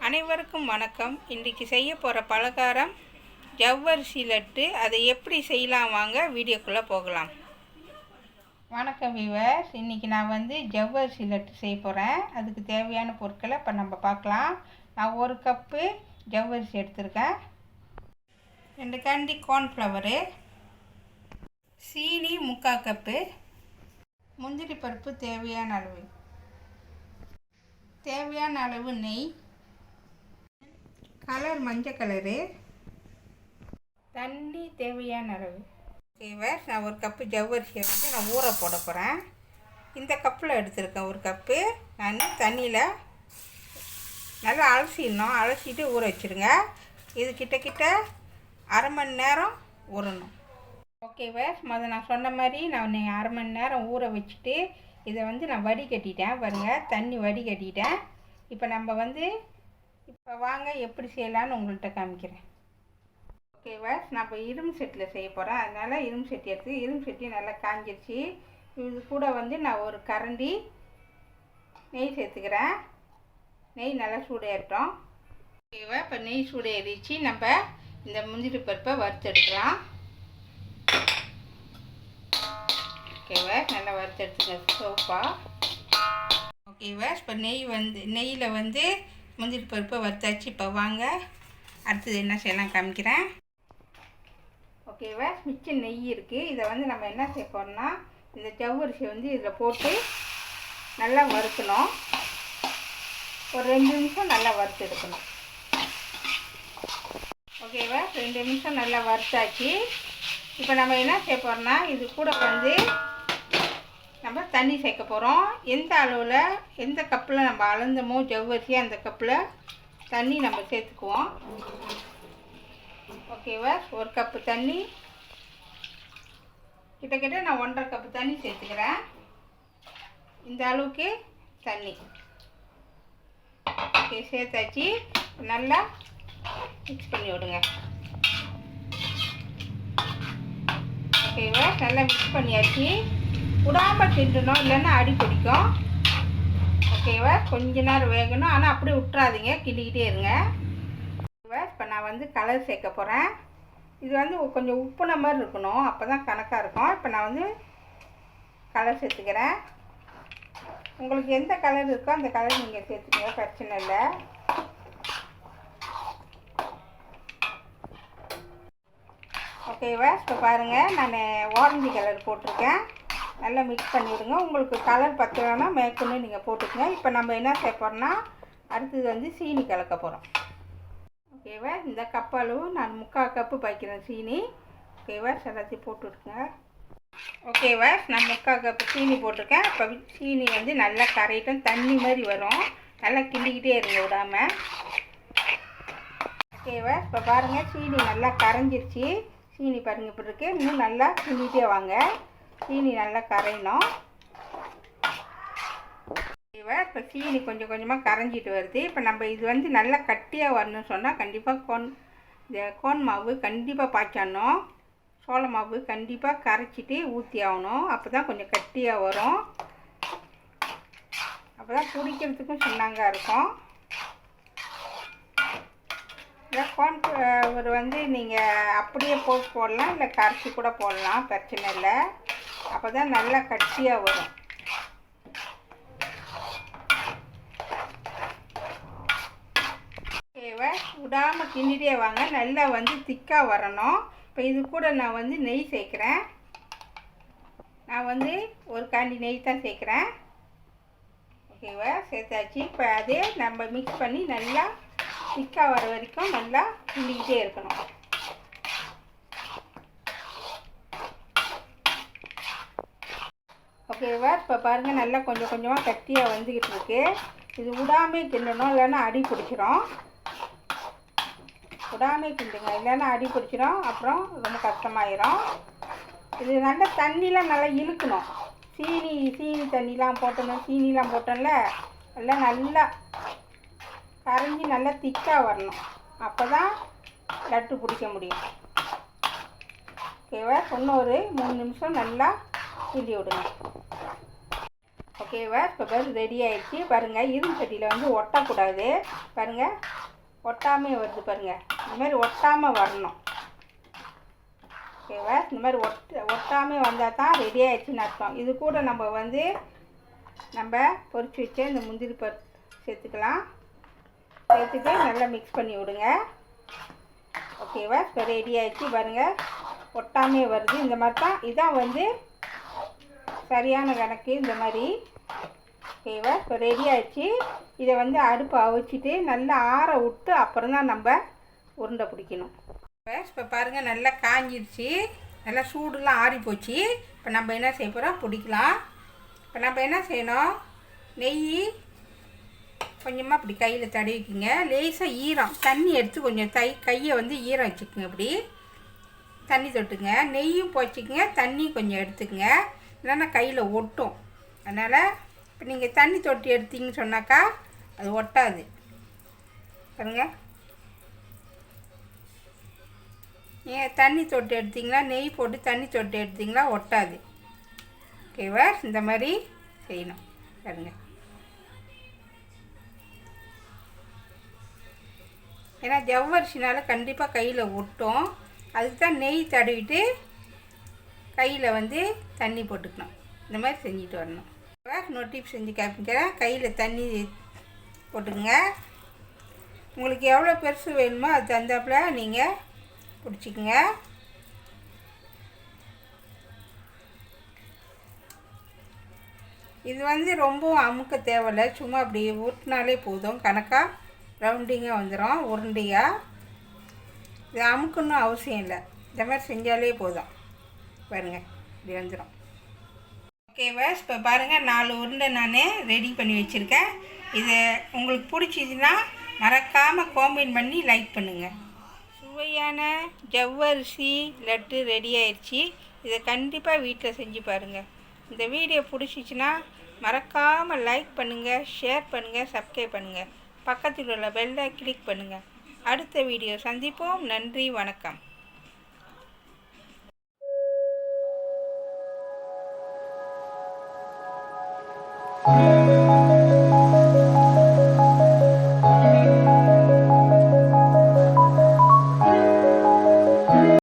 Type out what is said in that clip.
அனைவருக்கும் வணக்கம். இன்றைக்கி செய்ய போகிற பலகாரம் ஜவ்வரிசி லட்டு. அதை எப்படி செய்யலாம் வாங்க வீடியோக்குள்ளே போகலாம். வணக்கம் வியூவர்ஸ், இன்றைக்கி நான் ஜவ்வரிசி லட்டு செய்ய போகிறேன். அதுக்கு தேவையான பொருட்களை இப்போ நம்ம பார்க்கலாம். நான் 1 கப்பு ஜவ்வரிசி எடுத்திருக்கேன், 2 கரண்டி கார்ன்ஃப்ளவரு, சீனி 3/4 கப்பு, முந்திரி பருப்பு தேவையான அளவு நெய், கலர் மஞ்சள் கலரு, தண்ணி தேவையான அளவு. ஓகேவர்ஸ், நான் 1 கப்பு ஜவ்வரிசியை நான் ஊற போட போகிறேன். இந்த கப்பில் எடுத்துருக்கேன் 1 கப்பு. நான் தண்ணியில் நல்லா அலசிட்டு ஊற வச்சுருங்க. இது கிட்ட அரை மணி நேரம் ஊறணும். ஓகேவர்ஸ், நான் சொன்ன மாதிரி நான் அரை மணி நேரம் ஊற வச்சுட்டு இதை நான் வடிகட்டிட்டேன். பாருங்கள், தண்ணி வடிகட்டிட்டேன். இப்போ நம்ம இப்போ வாங்க எப்படி செய்யலான்னு உங்கள்கிட்ட காமிக்கிறேன். ஓகேவர்ஸ், நான் இப்போ இரும்பு செட்டில் செய்ய போகிறேன். அதனால் இரும்பு சட்டி நல்லா காஞ்சிருச்சு. இது கூட நான் 1 கரண்டி நெய் சேர்த்துக்கிறேன். நெய் நல்லா சூடேறட்டும். ஓகேவா, இப்போ நெய் சூடேறிச்சு. நம்ம இந்த முந்திரி பருப்பை வறுத்தெடுக்கலாம். ஓகேவா, நல்லா வறுத்தெடுத்துங்க சோப்பாக. ஓகேவா, இப்போ நெய்யில் முந்திரி பருப்பை வறுத்தாச்சு. இப்போ வாங்க அடுத்தது என்ன செய்யலாம் காமிக்கிறேன். ஓகேவா, மிச்சம் நெய் இருக்குது. இதை நம்ம என்ன செய்ய போகிறோம்னா, இந்த ஜவ்வரிசியை இதில் போட்டு நல்லா வறுக்கணும். ஒரு 2 நிமிஷம் நல்லா வறுத்து எடுக்கணும். ஓகேவா, 2 நிமிஷம் நல்லா வறுத்தாச்சு. இப்போ நம்ம என்ன செய்ய போகிறோம்னா, இது கூட நம்ம தண்ணி சேர்க்க போகிறோம். எந்த அளவில் எந்த கப்பில் நம்ம அளந்தமோ ஜவ்வரிசி அந்த கப்பில் தண்ணி நம்ம சேர்த்துக்குவோம். ஓகேவா, 1 கப்பு தண்ணி, கிட்டத்தட்ட நான் 1.5 கப்பு தண்ணி சேர்த்துக்கிறேன். இந்த அளவுக்கு தண்ணி ஓகே சேர்த்தாச்சு. நல்லா மிக்ஸ் பண்ணி விடுங்க. ஓகேவா, நல்லா மிக்ஸ் பண்ணியாச்சு. விடாமல் கிண்டணும், இல்லைன்னா அடி பிடிக்கும். ஓகேவா, கொஞ்ச நேரம் வேகணும், ஆனால் அப்படியே விட்டுறாதீங்க, கிண்டிக்கிட்டே இருங்க. ஓகேவா, இப்போ நான் கலர் சேர்க்க போகிறேன். இது கொஞ்சம் உப்புன மாதிரி இருக்கணும், அப்போ தான் கணக்காக இருக்கும். இப்போ நான் கலர் சேர்த்துக்கிறேன். உங்களுக்கு எந்த கலர் இருக்கோ அந்த கலர் நீங்கள் சேர்த்துக்கங்க, பிரச்சனை இல்லை. ஓகேவா, இப்போ பாருங்கள், நான் ஆரஞ்சு கலர் போட்டிருக்கேன். நல்லா மிக்ஸ் பண்ணிவிடுங்க. உங்களுக்கு கலர் பத்தலைன்னா மேற்கொண்டு நீங்கள் போட்டுக்கங்க. இப்போ நம்ம என்ன செய்ய போகிறோம்னா, அடுத்தது சீனி கலக்க போகிறோம். ஓகேவா, இந்த கப் அளவு நான் 3/4 கப்பு பாய்க்கிறேன் சீனி. ஓகேவா, எல்லாத்தையும் போட்டுவிடுங்க. ஓகேவா, நான் 3/4 கப்பு சீனி போட்டிருக்கேன். இப்போ சீனி நல்லா கரையிட்டும், தண்ணி மாதிரி வரும். நல்லா கிண்டிக்கிட்டே இருங்க விடாமல். ஓகேவா, இப்போ பாருங்கள், சீனி நல்லா கரைஞ்சிருச்சு. சீனி பாருங்கள் இப்படி இருக்குது. இன்னும் நல்லா கிண்டிகிட்டே வாங்க, சீனி நல்லா கரையணும். ஓகேவா, இப்போ சீனி கொஞ்சம் கொஞ்சமாக கரைஞ்சிட்டு வருது. இப்போ நம்ம இது நல்லா கட்டியாக வரணும்னு சொன்னால் கண்டிப்பாக கோன் மாவு கண்டிப்பாக பாய்ச்சணும். சோள மாவு கண்டிப்பாக கரைச்சிட்டு ஊற்றி ஆகணும். அப்போ தான் கொஞ்சம் கட்டியாக வரும். அப்போ தான் குடிக்கிறதுக்கும் சின்னங்காக இருக்கும். கோன் நீங்கள் அப்படியே போடலாம், இல்லை கரைச்சி கூட போடலாம், பிரச்சனை இல்லை. அப்போ தான் நல்லா கட்டியாக வரும். ஓகேவா, விடாமல் கிண்டிகிட்டே வாங்க. நல்லா திக்காக வரணும். இப்போ இது கூட நான் நெய் சேர்க்குறேன். நான் 1 கரண்டி நெய் தான் சேர்க்குறேன். ஓகேவா, சேர்த்தாச்சு. இப்போ அதே நம்ம மிக்ஸ் பண்ணி நல்லா திக்காக வர வரைக்கும் நல்லா கிண்டிக்கிட்டே இருக்கணும். ஓகேவா, இப்போ பாருங்கள், நல்லா கொஞ்சம் கொஞ்சமாக கட்டியாக வந்துக்கிட்டு இருக்கு. இது விடாமல் கிண்டணும், இல்லைன்னா அடி பிடிச்சிரும். விடாமல் கிண்டுங்க, இல்லைன்னா அடி பிடிச்சிரும், அப்புறம் ரொம்ப கஷ்டமாயிரும். இது நல்லா தண்ணிலாம் நல்லா இழுக்கணும். சீனி தண்ணிலாம் சீனிலாம் போட்டோம்ல, எல்லாம் நல்லா கரைஞ்சி நல்லா திக்காக வரணும். அப்போ தான் லட்டு பிடிக்க முடியும். ஓகேவா, ஒரு 3 நிமிஷம் நல்லா கிண்டி விடுங்க. ஓகேவா, இப்போ ரெடி ஆகிடுச்சு. பாருங்கள், இரும்பு சட்டியில் ஒட்டக்கூடாது. பாருங்கள், ஒட்டாமல் வருது பாருங்கள். இந்த மாதிரி ஒட்டாமல் வரணும். ஓகேவா? இந்த மாதிரி ஒட்டாமல் வந்தால் தான் ரெடி ஆகிடுச்சின்னு அர்த்தம். இது கூட நம்ம பொரிச்சு வச்ச இந்த முந்திரி பருப்பு சேர்த்துக்கலாம். சேர்த்துட்டு நல்லா மிக்ஸ் பண்ணி விடுங்க. ஓகேவா? இப்போ ரெடி ஆகிடுச்சு பாருங்கள். ஒட்டாமே வருது. இந்த மாதிரி தான். இதான் சரியான கணக்கு. இந்த மாதிரி. ஓகேவா? இப்போ ரெடி ஆகிடுச்சு. இதை அடுப்பை அவிச்சிட்டு நல்லா ஆற விட்டு அப்புறம் தான் நம்ம உருண்டை பிடிக்கணும். இப்போ பாருங்கள், நல்லா காஞ்சிடுச்சு. நல்லா சூடுலாம் ஆறி போச்சு. இப்போ நம்ம என்ன செய்ய போகிறோம், பிடிக்கலாம். இப்போ நம்ம என்ன செய்யணும், நெய் கொஞ்சமாக இப்படி கையில் தடவிக்குங்க. லேசாக ஈரம் தண்ணி எடுத்து கொஞ்சம் கையை ஈரம் வச்சுக்குங்க. இப்படி தண்ணி தொட்டுங்க. நெய்யும் போச்சுக்குங்க, தண்ணி கொஞ்சம் எடுத்துக்குங்க. இல்லைன்னா கையில் ஒட்டும். அதனால் இப்போ நீங்கள் தண்ணி தொட்டி எடுத்தீங்கன்னு சொன்னாக்கா அது ஒட்டாது. பாருங்க, நீங்கள் தண்ணி தொட்டு எடுத்திங்களா, நெய் போட்டு தண்ணி தொட்டு எடுத்திங்களா ஒட்டாது. ஓகேவா? இந்த மாதிரி செய்யணும். பாருங்க, ஏன்னா ஜவ்வரிசினால கண்டிப்பாக கையில் ஒட்டும். அதுக்கு தான் நெய் தடவிட்டு கையில் தண்ணி போட்டுக்கணும். இந்த மாதிரி செஞ்சுட்டு வரணும். இன்னொரு டிப் செஞ்சு காமிக்கிறேன். கையில் தண்ணி போட்டுக்குங்க. உங்களுக்கு எவ்வளோ பெருசு வேணுமோ அது தகுந்தாப்பில் நீங்கள் பிடிச்சிக்குங்க. இது ரொம்பவும் அமுக்க தேவையில்லை. சும்மா அப்படி ஊட்டினாலே போதும். கணக்காக ரவுண்டிங்காக வந்துடும், உருண்டையாக. இது அமுக்கணும் அவசியம் இல்லை. இந்த மாதிரி செஞ்சாலே போதும். பாருங்கள், இப்படி வந்துடும். ஓகேவா? இப்போ பாருங்கள், 4 உருண்டை நான் ரெடி பண்ணி வச்சுருக்கேன். இது உங்களுக்கு பிடிச்சிதுன்னா மறக்காமல் காமெண்ட் பண்ணி லைக் பண்ணுங்கள். சுவையான ஜவ்வரிசி லட்டு ரெடி ஆயிடுச்சு. இதை கண்டிப்பாக வீட்டில் செஞ்சு பாருங்கள். இந்த வீடியோ பிடிச்சிச்சின்னா மறக்காமல் லைக் பண்ணுங்கள், ஷேர் பண்ணுங்கள், சப்ஸ்கிரைப் பண்ணுங்கள். பக்கத்தில் உள்ள பெல்லை கிளிக் பண்ணுங்கள். அடுத்த வீடியோ சந்திப்போம். நன்றி, வணக்கம்.